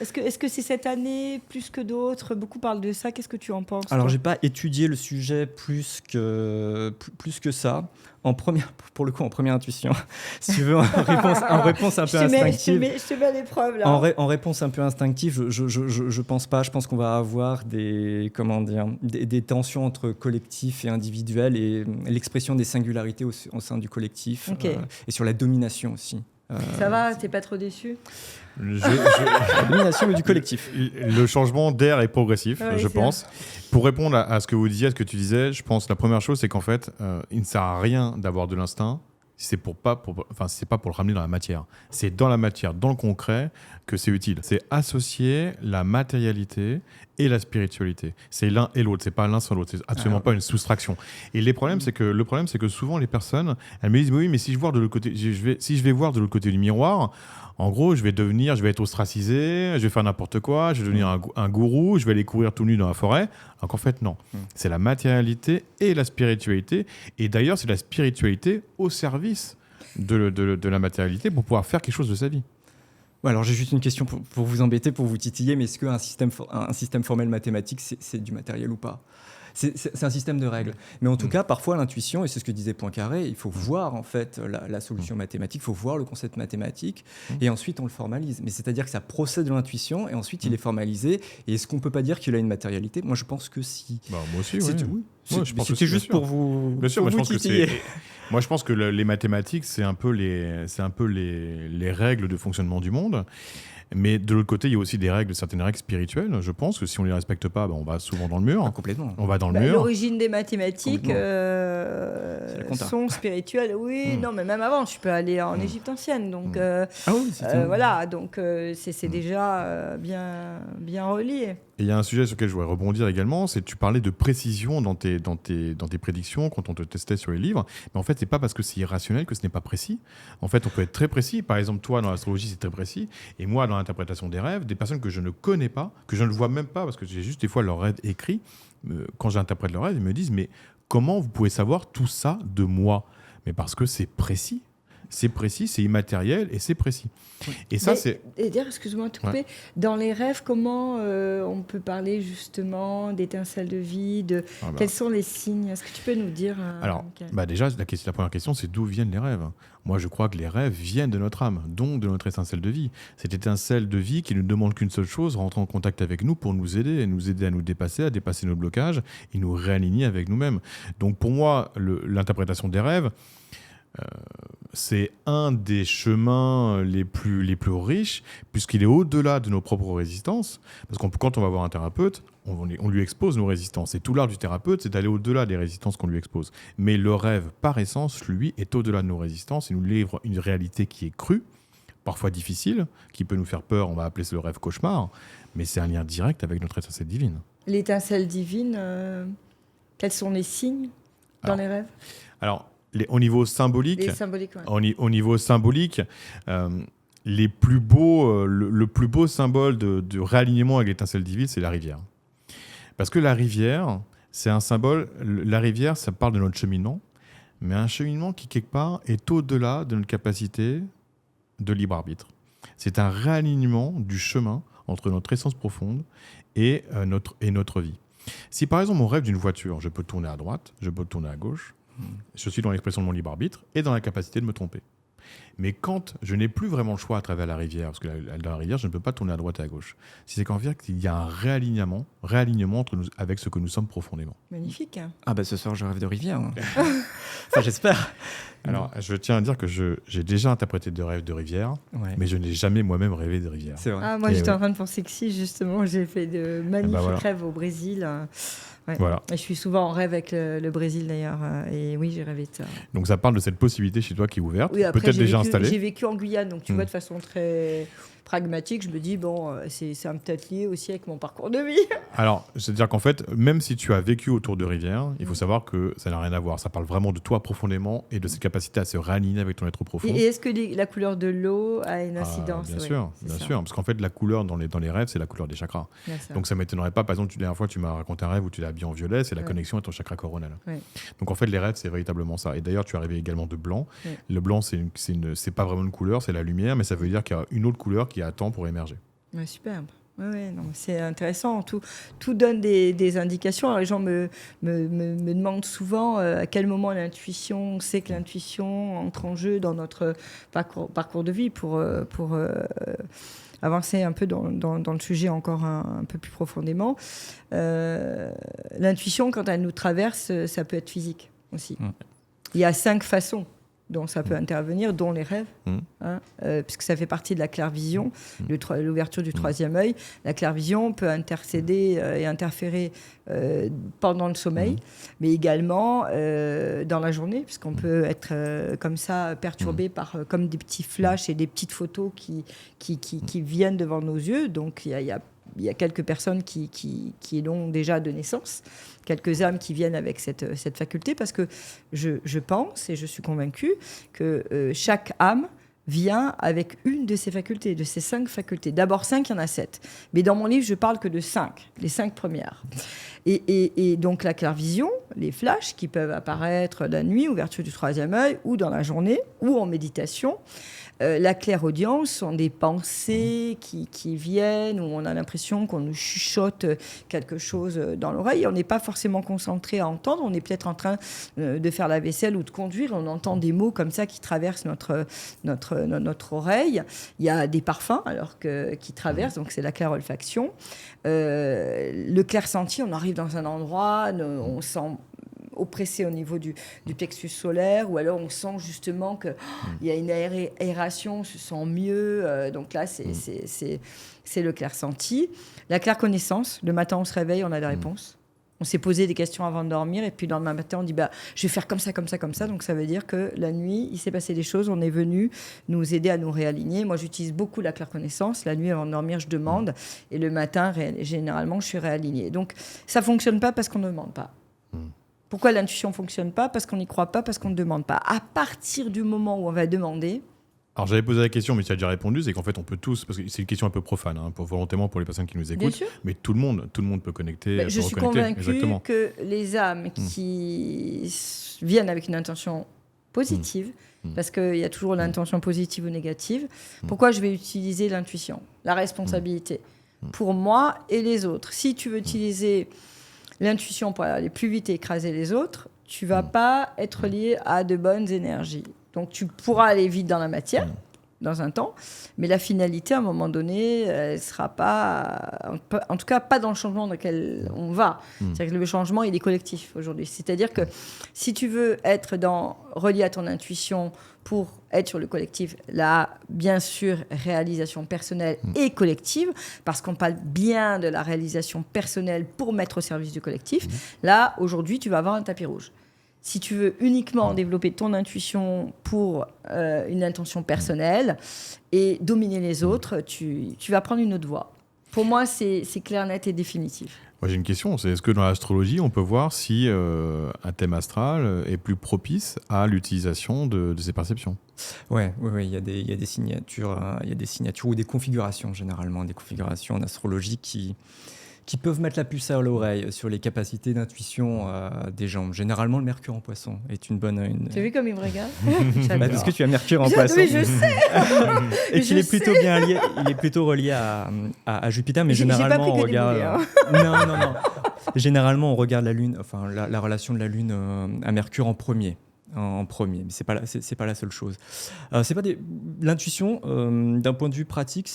Est-ce que c'est cette année plus que d'autres ? Beaucoup parlent de ça. Qu'est-ce que tu en penses ? Alors, j'ai pas étudié le sujet plus que ça. Pour le coup, en première intuition, si tu veux, en réponse un peu instinctive. Je te mets à l'épreuve, là. En réponse un peu instinctive, je pense pas. Je pense qu'on va avoir des tensions entre collectif et individuel et l'expression des singularités au sein du collectif, et sur la domination aussi. Ça va, t'es pas trop déçu ? La domination du collectif. Le changement d'air est progressif, je pense. Pour répondre à ce que vous disiez, à ce que tu disais, je pense que la première chose, c'est qu'en fait, il ne sert à rien d'avoir de l'instinct. C'est pas pour le ramener dans la matière. C'est dans la matière, dans le concret, que c'est utile. C'est associer la matérialité et la spiritualité. C'est l'un et l'autre. C'est pas l'un sans l'autre. C'est absolument pas une soustraction. Et le problème, c'est que souvent les personnes, elles me disent oui, mais si je vais voir de l'autre côté du miroir, en gros, je vais être ostracisé, je vais faire n'importe quoi, je vais devenir un gourou, je vais aller courir tout nu dans la forêt. Alors qu'en fait, non. C'est la matérialité et la spiritualité. Et d'ailleurs, c'est la spiritualité au service de la matérialité pour pouvoir faire quelque chose de sa vie. Ouais, alors j'ai juste une question pour vous embêter, pour vous titiller, mais est-ce qu'un système formel mathématique, c'est du matériel ou pas ? C'est un système de règles. Mais en tout cas, parfois, l'intuition, et c'est ce que disait Poincaré, il faut voir en fait la solution mathématique, il faut voir le concept mathématique, et ensuite on le formalise. Mais c'est-à-dire que ça procède de l'intuition, et ensuite il est formalisé. Et est-ce qu'on ne peut pas dire qu'il a une matérialité ? Moi, je pense que si. Moi aussi, oui. C'était juste pour vous. Bien sûr, moi je pense que les mathématiques, c'est un peu les règles de fonctionnement du monde. Mais de l'autre côté, il y a aussi certaines règles spirituelles. Je pense que si on ne les respecte pas, on va souvent dans le mur. Complètement. On va dans le mur. L'origine des mathématiques sont spirituelles. Oui, non, mais même avant, je peux aller en Égypte ancienne. Donc, voilà, donc c'est déjà bien relié. Et il y a un sujet sur lequel je voudrais rebondir également, c'est que tu parlais de précision dans tes prédictions quand on te testait sur les livres. Mais en fait, c'est pas parce que c'est irrationnel que ce n'est pas précis. En fait, on peut être très précis. Par exemple, toi, dans l'astrologie, c'est très précis. Et moi, dans l'interprétation des rêves, des personnes que je ne connais pas, que je ne vois même pas, parce que j'ai juste des fois leurs rêves écrits, quand j'interprète leurs rêves, ils me disent « Mais comment vous pouvez savoir tout ça de moi ?» Mais parce que c'est précis. c'est précis, c'est immatériel et c'est précis. Et ça, c'est... Et d'ailleurs, excuse-moi de te couper, dans les rêves, comment on peut parler justement d'étincelles de vie, quels sont les signes? Est-ce que tu peux nous dire Alors, déjà, la première question, c'est d'où viennent les rêves? Moi, je crois que les rêves viennent de notre âme, donc de notre étincelle de vie. Cette étincelle de vie qui ne demande qu'une seule chose, rentrer en contact avec nous pour nous aider à nous dépasser, à dépasser nos blocages et nous réaligner avec nous-mêmes. Donc, pour moi, l'interprétation des rêves, c'est un des chemins les plus riches, puisqu'il est au-delà de nos propres résistances. Parce que quand on va voir un thérapeute, on lui expose nos résistances. Et tout l'art du thérapeute, c'est d'aller au-delà des résistances qu'on lui expose. Mais le rêve, par essence, lui, est au-delà de nos résistances. Il nous livre une réalité qui est crue, parfois difficile, qui peut nous faire peur. On va appeler ça le rêve cauchemar. Mais c'est un lien direct avec notre étincelle divine. L'étincelle divine, quels sont les signes dans les rêves? Alors, au niveau symbolique, au niveau symbolique, le plus beau symbole de réalignement avec l'étincelle divine, c'est la rivière. Parce que la rivière, c'est un symbole. La rivière, ça parle de notre cheminement, mais un cheminement qui, quelque part, est au-delà de notre capacité de libre arbitre. C'est un réalignement du chemin entre notre essence profonde et notre vie. Si, par exemple, on rêve d'une voiture, je peux tourner à droite, je peux tourner à gauche, je suis dans l'expression de mon libre arbitre et dans la capacité de me tromper. Mais quand je n'ai plus vraiment le choix à travers la rivière, parce que dans la rivière, je ne peux pas tourner à droite et à gauauche, c'est qu'en fait, il y a un réalignement entre nous, avec ce que nous sommes profondément. Magnifique. Ah bah ce soir, je rêve de rivière. Enfin, j'espère. Alors, je tiens à dire que j'ai déjà interprété de rêves de rivière, mais je n'ai jamais moi-même rêvé de rivière. C'est vrai. Ah, moi, j'étais en train de penser que si, justement, j'ai fait de magnifiques rêves au Brésil. Ouais. Voilà. Et je suis souvent en rêve avec le Brésil d'ailleurs. Et oui, j'ai rêvé de ça. Donc ça parle de cette possibilité chez toi qui est ouverte, oui, après, peut-être déjà installée. J'ai vécu en Guyane, donc tu vois, de façon très pragmatique, je me dis, bon, c'est peut-être lié aussi avec mon parcours de vie. Alors, c'est-à-dire qu'en fait, même si tu as vécu autour de rivières, il faut savoir que ça n'a rien à voir. Ça parle vraiment de toi profondément et de cette capacité à se réaligner avec ton être profond. Et est-ce que la couleur de l'eau a une incidence? Bien sûr. Parce qu'en fait, la couleur dans les rêves, c'est la couleur des chakras. Donc ça ne m'étonnerait pas, par exemple, la dernière fois, tu m'as raconté un rêve où tu l'as habillé en violet, c'est la connexion à ton chakra coronal. Donc en fait, les rêves, c'est véritablement ça. Et d'ailleurs, tu as rêvé également de blanc. Le blanc, c'est pas vraiment une couleur, c'est la lumière, mais ça veut dire qu'il y a une autre couleur qui attend pour émerger. Ouais, superbe. Non, c'est intéressant. Tout donne des indications. Alors, les gens me demandent souvent à quel moment l'intuition, on sait que l'intuition entre en jeu dans notre parcours de vie pour avancer un peu dans le sujet encore un peu plus profondément. L'intuition, quand elle nous traverse, ça peut être physique aussi. Il y a 5 façons dont ça peut intervenir, dont les rêves, puisque ça fait partie de la clairvision, l'ouverture du troisième œil. La clairvision peut intercéder et interférer pendant le sommeil, mais également dans la journée, puisqu'on peut être comme ça perturbé par comme des petits flashs et des petites photos qui viennent devant nos yeux. Donc il y a quelques personnes qui l'ont déjà de naissance, quelques âmes qui viennent avec cette faculté, parce que je pense et je suis convaincue que chaque âme vient avec une de ces facultés, de ces 5 facultés. D'abord 5, il y en a 7. Mais dans mon livre, je parle que de 5, les 5 premières. Et donc la clairvision, les flashs qui peuvent apparaître la nuit, ouverture du troisième œil, ou dans la journée, ou en méditation. La clairaudience sont des pensées qui viennent, où on a l'impression qu'on nous chuchote quelque chose dans l'oreille. On n'est pas forcément concentré à entendre, on est peut-être en train de faire la vaisselle ou de conduire, on entend des mots comme ça qui traversent notre oreille. Il y a des parfums qui traversent, donc c'est la clairolfaction. Le clair-senti, on arrive dans un endroit, on sent oppressé au niveau du plexus solaire, ou alors on sent justement qu'il y a une aération, on se sent mieux. Donc là, c'est le clair-senti. La clair-connaissance, le matin, on se réveille, on a des réponses. On s'est posé des questions avant de dormir, et puis dans le matin, on dit je vais faire comme ça, comme ça, comme ça. Donc ça veut dire que la nuit, il s'est passé des choses, on est venu nous aider à nous réaligner. Moi, j'utilise beaucoup la clair-connaissance. La nuit, avant de dormir, je demande, et le matin, généralement, je suis réalignée. Donc ça ne fonctionne pas parce qu'on ne demande pas. Pourquoi l'intuition ne fonctionne pas? Parce qu'on n'y croit pas, parce qu'on ne demande pas. À partir du moment où on va demander... Alors j'avais posé la question, mais tu as déjà répondu, c'est qu'en fait on peut tous, parce que c'est une question un peu profane, volontairement pour les personnes qui nous écoutent, mais tout le monde peut connecter. Je suis convaincue que les âmes qui viennent avec une intention positive, parce qu'il y a toujours l'intention positive ou négative. Pourquoi je vais utiliser l'intuition, la responsabilité pour moi et les autres? Si tu veux utiliser l'intuition pour aller plus vite et écraser les autres, tu vas pas être lié à de bonnes énergies. Donc tu pourras aller vite dans la matière, dans un temps, mais la finalité, à un moment donné, elle sera pas, en tout cas pas dans le changement dans lequel on va. C'est-à-dire que le changement, il est collectif aujourd'hui. C'est-à-dire que si tu veux être relié à ton intuition pour être sur le collectif, là, bien sûr, réalisation personnelle et collective, parce qu'on parle bien de la réalisation personnelle pour mettre au service du collectif. Là, aujourd'hui, tu vas avoir un tapis rouge. Si tu veux uniquement développer ton intuition pour une intention personnelle et dominer les autres, tu vas prendre une autre voie. Pour moi, c'est clair, net et définitif. Moi, j'ai une question. Est-ce que dans l'astrologie, on peut voir si un thème astral est plus propice à l'utilisation de ces perceptions? Oui, il y a des signatures, ou des configurations, généralement, des configurations en astrologie qui peuvent mettre la puce à l'oreille sur les capacités d'intuition des gens. Généralement, le Mercure en Poisson est une bonne... Tu as vu comme il me regarde? Parce que tu as Mercure en Poisson. Oui, je sais. Et qu'il est plutôt bien lié, il est plutôt relié à Jupiter, mais généralement, on regarde... Non. Généralement, on regarde la Lune, enfin, la relation de la Lune à Mercure en premier. Mais c'est pas la seule chose. L'intuition, d'un point de vue pratique,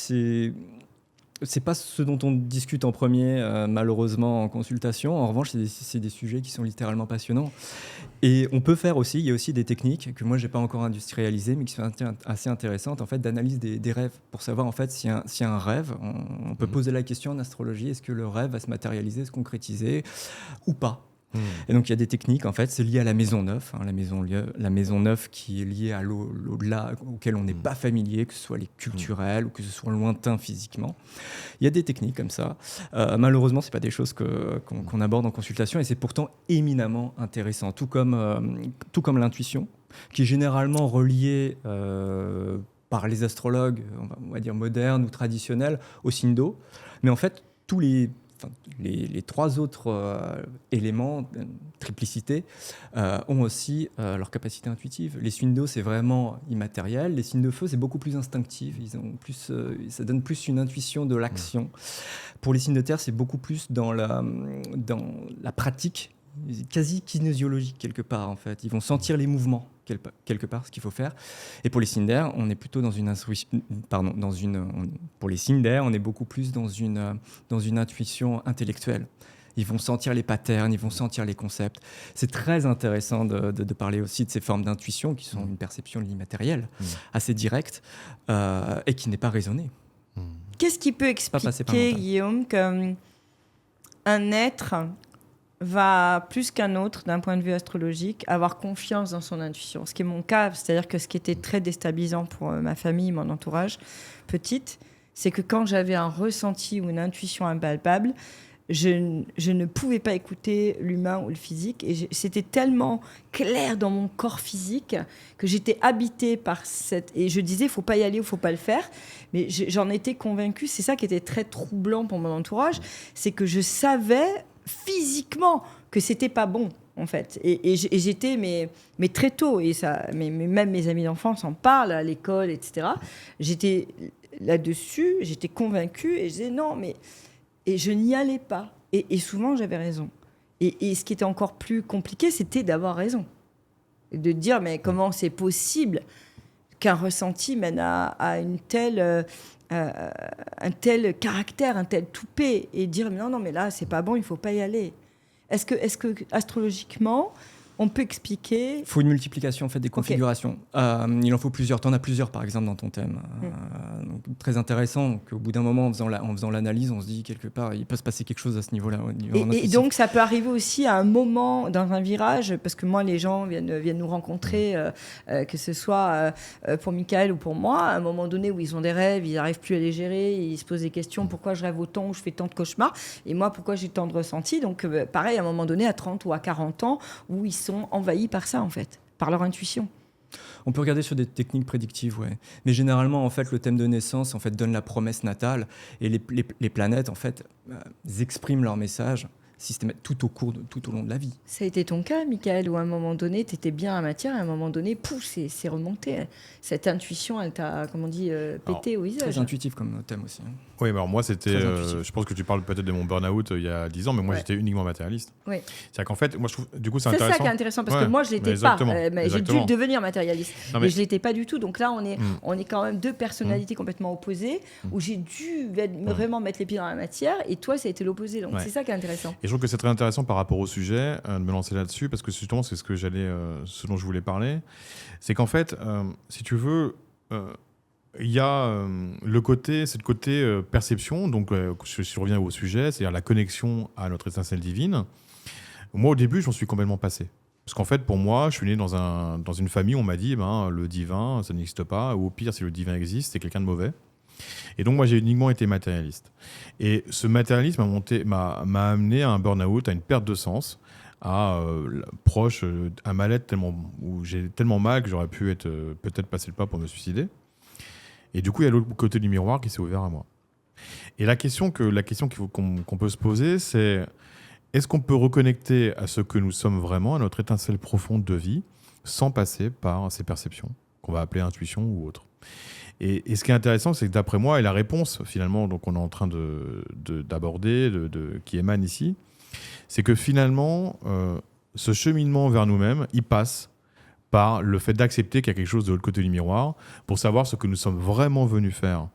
c'est pas ce dont on discute en premier, malheureusement, en consultation. En revanche, c'est des sujets qui sont littéralement passionnants. Et on peut faire aussi, il y a aussi des techniques que moi, j'ai pas encore industrialisées, mais qui sont assez intéressantes, en fait, d'analyse des rêves, pour savoir, en fait, s'il y a un rêve, on peut poser la question en astrologie, est-ce que le rêve va se matérialiser, se concrétiser, ou pas? Et donc il y a des techniques, en fait, c'est lié à la maison 9, la maison 9 qui est liée à l'au-delà auquel on n'est pas familier, que ce soit les culturels ou que ce soit lointain physiquement. Il y a des techniques comme ça. Malheureusement, c'est pas des choses qu'on aborde en consultation, et c'est pourtant éminemment intéressant, tout comme l'intuition, qui est généralement reliée par les astrologues, on va dire modernes ou traditionnels, au signe d'eau. Mais en fait, les trois autres éléments, triplicité, ont aussi leur capacité intuitive. Les signes d'eau, c'est vraiment immatériel. Les signes de feu, c'est beaucoup plus instinctif. Ça donne plus une intuition de l'action. Pour les signes de terre, c'est beaucoup plus dans la pratique, quasi kinésiologique quelque part, en fait. Ils vont sentir les mouvements quelque part, ce qu'il faut faire. Et pour les signes d'air, on est plutôt pour les signes d'air, on est beaucoup plus dans une intuition intellectuelle. Ils vont sentir les patterns, ils vont sentir les concepts. C'est très intéressant de parler aussi de ces formes d'intuition qui sont une perception de l'immatériel, assez directe, et qui n'est pas raisonnée. Qu'est-ce qui peut expliquer, Guillaume, qu'un être va, plus qu'un autre, d'un point de vue astrologique, avoir confiance dans son intuition? Ce qui est mon cas, c'est-à-dire que ce qui était très déstabilisant pour ma famille, mon entourage, petite, c'est que quand j'avais un ressenti ou une intuition impalpable, je ne pouvais pas écouter l'humain ou le physique. Et c'était tellement clair dans mon corps physique que j'étais habitée par cette... Et je disais, il ne faut pas y aller ou il ne faut pas le faire. Mais j'en étais convaincue. C'est ça qui était très troublant pour mon entourage. C'est que je savais physiquement que c'était pas bon, en fait. Et j'étais, mais très tôt, et ça, même mes amis d'enfance en parlent à l'école, etc. J'étais là-dessus, j'étais convaincue, et je disais non, mais... Et je n'y allais pas. Et souvent, j'avais raison. Et ce qui était encore plus compliqué, c'était d'avoir raison. Et de dire, mais comment c'est possible qu'un ressenti mène à un tel caractère, un tel toupet, et dire, non, mais là, c'est pas bon, il faut pas y aller. Est-ce que astrologiquement, on peut expliquer... Il faut une multiplication, en fait, des configurations. Il en faut plusieurs. Tu en as plusieurs, par exemple, dans ton thème. Donc, très intéressant qu'au bout d'un moment, en faisant l'analyse, on se dit, quelque part, il peut se passer quelque chose à ce niveau-là. Et donc, ça peut arriver aussi à un moment, dans un virage, parce que moi, les gens viennent nous rencontrer, que ce soit pour Michael ou pour moi, à un moment donné où ils ont des rêves, ils n'arrivent plus à les gérer, ils se posent des questions, pourquoi je rêve autant, ou je fais tant de cauchemars, et moi, pourquoi j'ai tant de ressentis. Donc, pareil, à un moment donné, à 30 ou à 40 ans, où ils sont envahis par ça, en fait, par leur intuition. On peut regarder sur des techniques prédictives, ouais. Mais généralement, en fait, le thème de naissance, en fait, donne la promesse natale, et les planètes, en fait, expriment leur message tout au long de la vie. Ça a été ton cas, Michael, où à un moment donné, tu étais bien à la matière, et à un moment donné, pouf, c'est remonté. Cette intuition, elle t'a, comme on dit, pété au visage. Très intuitif comme thème aussi. Oui, mais alors moi, c'était. Je pense que tu parles peut-être de mon burn-out il y a 10 ans, mais moi, j'étais uniquement matérialiste. Oui. C'est-à-dire qu'en fait, moi, je trouve. Du coup, c'est C'est intéressant. ça qui est intéressant, parce que moi, je ne l'étais pas. Mais j'ai dû devenir matérialiste. Mais je ne l'étais pas du tout. Donc là, on est quand même deux personnalités complètement opposées, où j'ai dû vraiment mettre les pieds dans la matière, et toi, ça a été l'opposé. Donc c'est ça qui est intéressant. Et je trouve que c'est très intéressant par rapport au sujet de me lancer là-dessus, parce que justement, c'est ce dont je voulais parler. C'est qu'en fait, si tu veux. Il y a cette côté perception, donc je reviens au sujet, c'est-à-dire la connexion à notre étincelle divine. Moi, au début, j'en suis complètement passé. Parce qu'en fait, pour moi, je suis né dans une famille où on m'a dit le divin, ça n'existe pas, ou au pire, si le divin existe, c'est quelqu'un de mauvais. Et donc, moi, j'ai uniquement été matérialiste. Et ce matérialisme m'a amené à un burn-out, à une perte de sens, proche, un mal-être où j'ai tellement mal que j'aurais pu peut-être passer le pas pour me suicider. Et du coup, il y a l'autre côté du miroir qui s'est ouvert à moi. Et la question qu'on peut se poser, c'est est-ce qu'on peut reconnecter à ce que nous sommes vraiment, à notre étincelle profonde de vie, sans passer par ces perceptions, qu'on va appeler intuition ou autre. Et ce qui est intéressant, c'est que d'après moi, et la réponse finalement, donc on est en train d'aborder, qui émane ici, c'est que finalement, ce cheminement vers nous-mêmes, il passe par le fait d'accepter qu'il y a quelque chose de l'autre côté du miroir pour savoir ce que nous sommes vraiment venus faire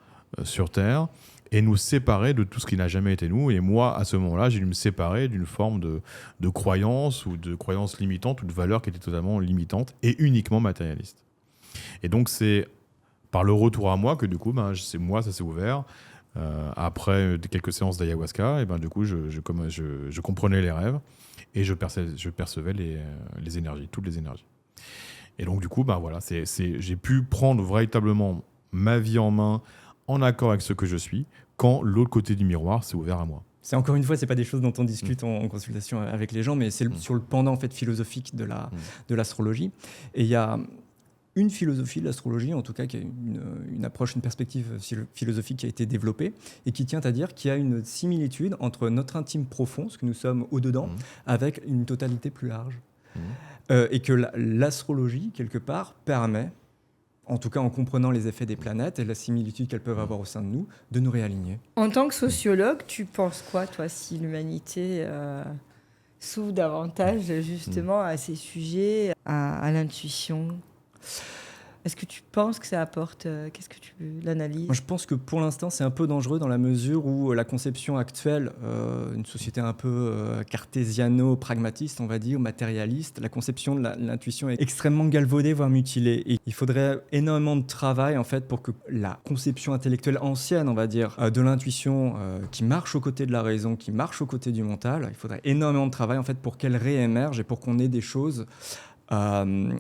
sur Terre et nous séparer de tout ce qui n'a jamais été nous. Et moi, à ce moment-là, j'ai dû me séparer d'une forme de croyance ou de croyance limitante ou de valeur qui était totalement limitante et uniquement matérialiste. Et donc, c'est par le retour à moi que du coup, ça s'est ouvert. Après quelques séances d'ayahuasca, et du coup, je comprenais les rêves et je percevais les énergies, toutes les énergies. Et donc, du coup, j'ai pu prendre véritablement ma vie en main, en accord avec ce que je suis, quand l'autre côté du miroir s'est ouvert à moi. C'est encore une fois, c'est pas des choses dont on discute en consultation avec les gens, mais c'est sur le pendant en fait philosophique de l'astrologie. Et il y a une philosophie de l'astrologie, en tout cas, qui est une approche, une perspective philosophique qui a été développée et qui tient à dire qu'il y a une similitude entre notre intime profond, ce que nous sommes au-dedans, avec une totalité plus large. Et que l'astrologie, quelque part, permet, en tout cas en comprenant les effets des planètes et la similitude qu'elles peuvent avoir au sein de nous, de nous réaligner. En tant que sociologue, tu penses quoi, toi, si l'humanité s'ouvre davantage justement à ces sujets, à l'intuition ? Est-ce que tu penses que ça apporte qu'est-ce que tu l'analyses ? Moi, je pense que pour l'instant, c'est un peu dangereux dans la mesure où la conception actuelle, une société un peu cartésiano-pragmatiste, on va dire, matérialiste, la conception de l'intuition est extrêmement galvaudée, voire mutilée. Et il faudrait énormément de travail en fait pour que la conception intellectuelle ancienne, on va dire, de l'intuition qui marche aux côtés de la raison, qui marche aux côtés du mental, il faudrait énormément de travail en fait pour qu'elle réémerge et pour qu'on ait des choses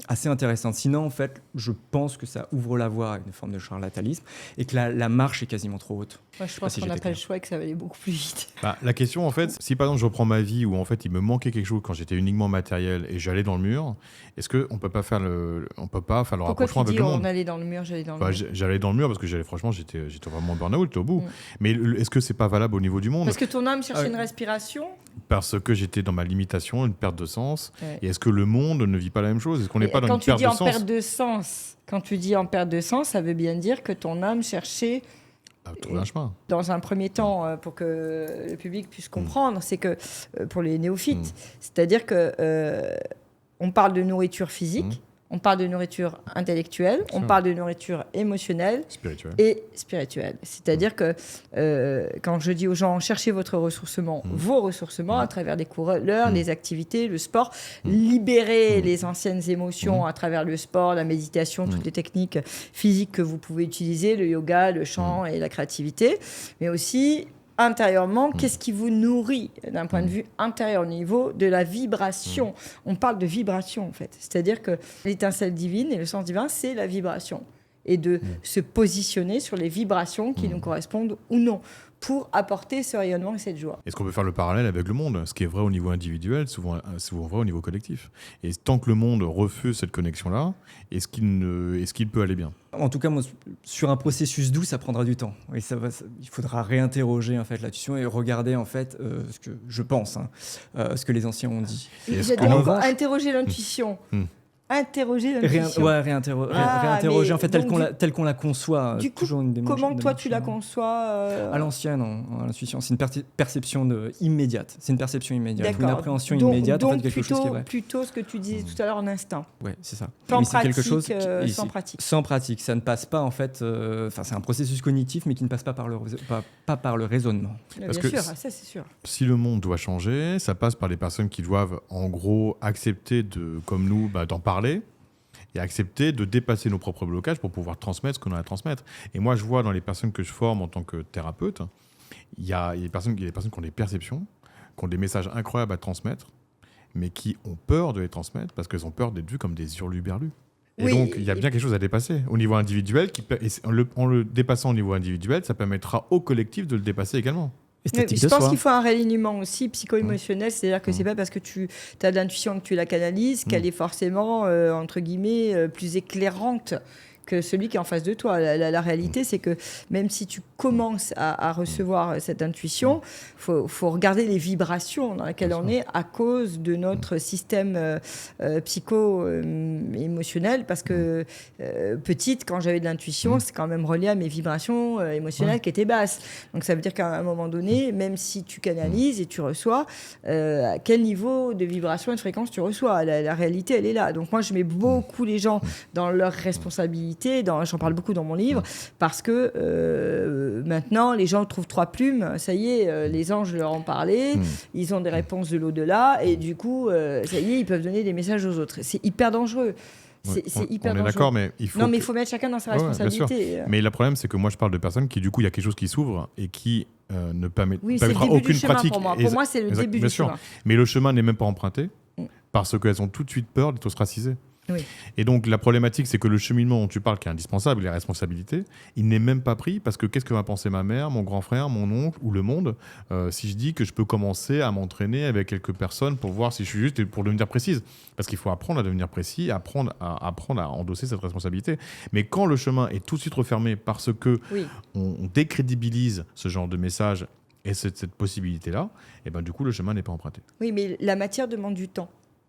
assez intéressante. Sinon, en fait, je pense que ça ouvre la voie à une forme de charlatanisme et que la marche est quasiment trop haute. Moi, je pense qu'on n'a pas le choix et que ça va aller beaucoup plus vite. La question, en fait, si par exemple je reprends ma vie où en fait il me manquait quelque chose quand j'étais uniquement matériel et j'allais dans le mur, est-ce qu'on peut pas faire le rapprochement avec le monde ? On allait dans le mur, j'allais dans le mur. J'allais dans le mur parce que j'étais vraiment en burn-out, j'étais au bout. Mais est-ce que c'est pas valable au niveau du monde ? Parce que ton âme cherchait une respiration ? Parce que j'étais dans ma limitation, une perte de sens. Ouais. Et est-ce que le monde ne vit pas la même chose ? Est-ce qu'on n'est pas dans une perte de sens ? Quand tu dis en perte de sens, ça veut bien dire que ton âme cherchait trouver un chemin. Dans un premier temps, pour que le public puisse comprendre, c'est que pour les néophytes, c'est-à-dire que on parle de nourriture physique, on parle de nourriture intellectuelle, on parle de nourriture émotionnelle et spirituelle. C'est-à-dire que quand je dis aux gens, cherchez votre ressourcement, vos ressourcements à travers les couleurs, les activités, le sport, libérez les anciennes émotions à travers le sport, la méditation, toutes les techniques physiques que vous pouvez utiliser, le yoga, le chant et la créativité, mais aussi intérieurement, qu'est-ce qui vous nourrit d'un point de vue intérieur au niveau de la vibration. On parle de vibration en fait, c'est-à-dire que l'étincelle divine et le sens divin, c'est la vibration et de se positionner sur les vibrations qui nous correspondent ou non pour apporter ce rayonnement et cette joie. Est-ce qu'on peut faire le parallèle avec le monde? Ce qui est vrai au niveau individuel, souvent vrai au niveau collectif. Et tant que le monde refuse cette connexion-là, est-ce qu'il peut aller bien? En tout cas, moi, sur un processus doux, ça prendra du temps. Et il faudra réinterroger en fait là-dessus et regarder en fait ce que je pense, ce que les anciens ont dit. Interroger l'intuition. Interroger l'intuition. Réinterroger en fait telle qu'on la conçoit. Du coup, comment toi tu la conçois À l'ancienne, en intuition, c'est une perception immédiate. C'est une perception immédiate, D'accord. une appréhension immédiate donc en fait quelque chose qui est vrai. Plutôt ce que tu disais tout à l'heure en instinct. Ouais, c'est ça. Sans c'est quelque chose sans pratique. Sans pratique, ça ne passe pas en fait. C'est un processus cognitif, mais qui ne passe pas par le raisonnement. Bien sûr, ça c'est sûr. Si le monde doit changer, ça passe par les personnes qui doivent en gros accepter comme nous d'en parler et accepter de dépasser nos propres blocages pour pouvoir transmettre ce qu'on a à transmettre. Et moi, je vois dans les personnes que je forme en tant que thérapeute, il y a des personnes qui ont des perceptions, qui ont des messages incroyables à transmettre, mais qui ont peur de les transmettre parce qu'elles ont peur d'être vues comme des hurluberlus. Et donc, il y a bien quelque chose à dépasser au niveau individuel. En le dépassant au niveau individuel, ça permettra au collectif de le dépasser également. Je pense qu'il faut un réalignement aussi psycho-émotionnel, c'est-à-dire que c'est pas parce que tu as de l'intuition que tu la canalises qu'elle est forcément, entre guillemets, plus éclairante que celui qui est en face de toi. La réalité, c'est que même si tu commences à recevoir cette intuition, faut regarder les vibrations dans lesquelles on est à cause de notre système psycho-émotionnel, parce que petite, quand j'avais de l'intuition, c'est quand même relié à mes vibrations émotionnelles qui étaient basses. Donc ça veut dire qu'à un moment donné, même si tu canalises et tu reçois, à quel niveau de vibration et de fréquence tu reçois, la réalité, elle est là. Donc moi, je mets beaucoup les gens dans leur responsabilité. J'en parle beaucoup dans mon livre, parce que maintenant, les gens trouvent 3 plumes, ça y est, les anges leur ont parlé, ils ont des réponses de l'au-delà, et du coup, ça y est, ils peuvent donner des messages aux autres. C'est hyper dangereux. C'est hyper dangereux. On est d'accord, mais il faut mettre chacun dans sa responsabilité. Mais le problème, c'est que moi, je parle de personnes qui, du coup, il y a quelque chose qui s'ouvre et qui ne permettra aucune pratique. Pour moi, c'est le début du chemin. Mais le chemin n'est même pas emprunté parce qu'elles ont tout de suite peur d'être ostracisées. Oui. Et donc la problématique, c'est que le cheminement dont tu parles, qui est indispensable, les responsabilités, il n'est même pas pris, parce que qu'est-ce que va penser ma mère, mon grand frère, mon oncle ou le monde si je dis que je peux commencer à m'entraîner avec quelques personnes pour voir si je suis juste et pour devenir précise. Parce qu'il faut apprendre à devenir précis, apprendre à endosser cette responsabilité. Mais quand le chemin est tout de suite refermé parce que on décrédibilise ce genre de message et cette possibilité-là, et ben du coup le chemin n'est pas emprunté. Oui, mais la matière demande du temps.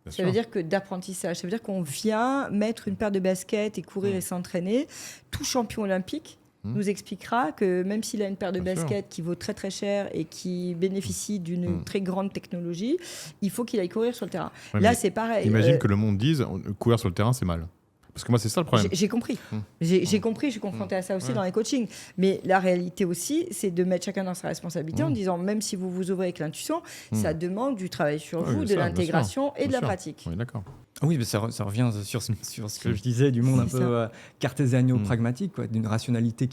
Ça veut dire que d'apprentissage, ça veut dire qu'on vient mettre une paire de baskets et courir et s'entraîner. Tout champion olympique nous expliquera que même s'il a une paire de baskets qui vaut très très cher et qui bénéficie d'une très grande technologie, il faut qu'il aille courir sur le terrain. Là, c'est pareil. Imagine que le monde dise courir sur le terrain, c'est mal. Parce que moi, c'est ça le problème. J'ai compris. J'ai compris, je suis confrontée à ça aussi dans les coachings. Mais la réalité aussi, c'est de mettre chacun dans sa responsabilité en disant, même si vous vous ouvrez avec l'intuition, ça demande du travail sur vous, de l'intégration et de la pratique. Oui, d'accord. Oui, mais ça revient sur ce que je disais du monde un peu cartésio-pragmatique, d'une rationalité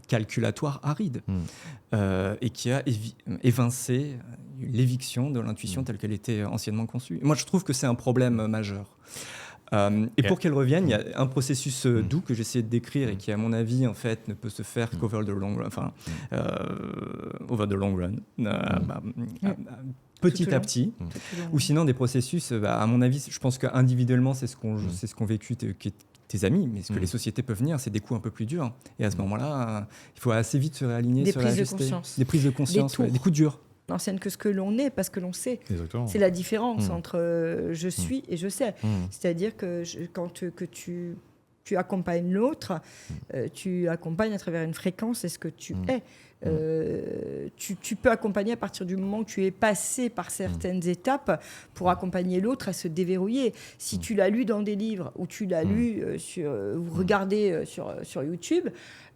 calculatoire aride, et qui a évincé l'éviction de l'intuition telle qu'elle était anciennement conçue. Moi, je trouve que c'est un problème majeur. Et pour qu'elle revienne, il y a un processus doux que j'essaie de décrire et qui, à mon avis, en fait, ne peut se faire qu'over the long run, over the long run, petit à petit, ou sinon des processus. À mon avis, je pense qu'individuellement, c'est ce qu'ont vécu tes amis, mais ce que les sociétés peuvent venir, c'est des coups un peu plus durs. Et à ce moment-là, il faut assez vite se réaligner, se réajuster. Des prises de conscience, des coups durs. N'enseigne que ce que l'on est, parce que l'on sait. Exactement. C'est la différence entre je suis et je sais. C'est-à-dire que quand tu accompagnes l'autre, tu accompagnes à travers une fréquence et ce que tu es. Tu peux accompagner à partir du moment où tu es passé par certaines étapes pour accompagner l'autre à se déverrouiller. Si tu l'as lu dans des livres ou tu l'as lu ou regardé sur YouTube,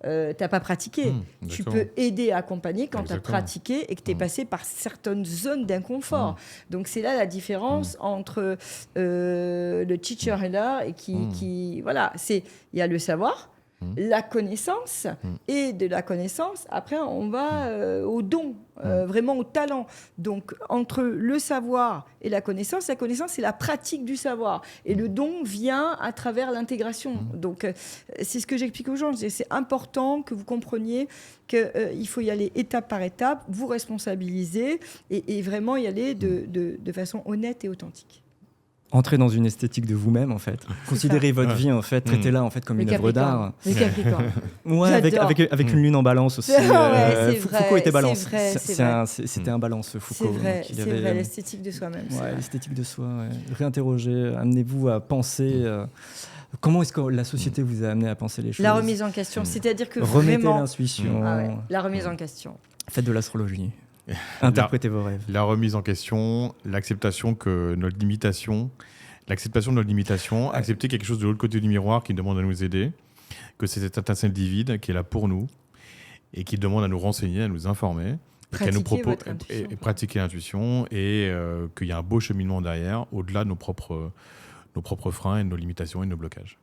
tu n'as pas pratiqué. Tu peux aider à accompagner quand tu as pratiqué et que tu es passé par certaines zones d'inconfort. Donc c'est là la différence entre le teacher et là, et qui voilà, il y a le savoir. la connaissance, et de la connaissance, après, on va au don, vraiment au talent. Donc, entre le savoir et la connaissance, c'est la pratique du savoir. Et le don vient à travers l'intégration. Donc, c'est ce que j'explique aux gens. C'est important que vous compreniez qu'il faut y aller étape par étape, vous responsabiliser et vraiment y aller de façon honnête et authentique. Entrer dans une esthétique de vous-même, en fait. Considérez votre vie, en fait. Traitez-la, en fait, comme une œuvre d'art. Le Capricorne. Ouais, avec une lune en balance aussi. Foucault était balance. C'était un balance, Foucault. C'est vrai, l'esthétique de soi-même. Ouais, l'esthétique de soi. Ouais. Réinterrogez, amenez-vous à penser. Comment est-ce que la société vous a amené à penser les choses ? La remise en question, c'est-à-dire que remettez vraiment... l'intuition. La remise en question. Faites de l'astrologie. Interprétez vos rêves. La remise en question, l'acceptation de notre limitation, accepter quelque chose de l'autre côté du miroir qui demande à nous aider, que c'est cette étincelle divine qui est là pour nous et qui demande à nous renseigner, à nous informer, et pratiquer l'intuition et qu'il y a un beau cheminement derrière, au-delà de nos propres freins et de nos limitations et de nos blocages.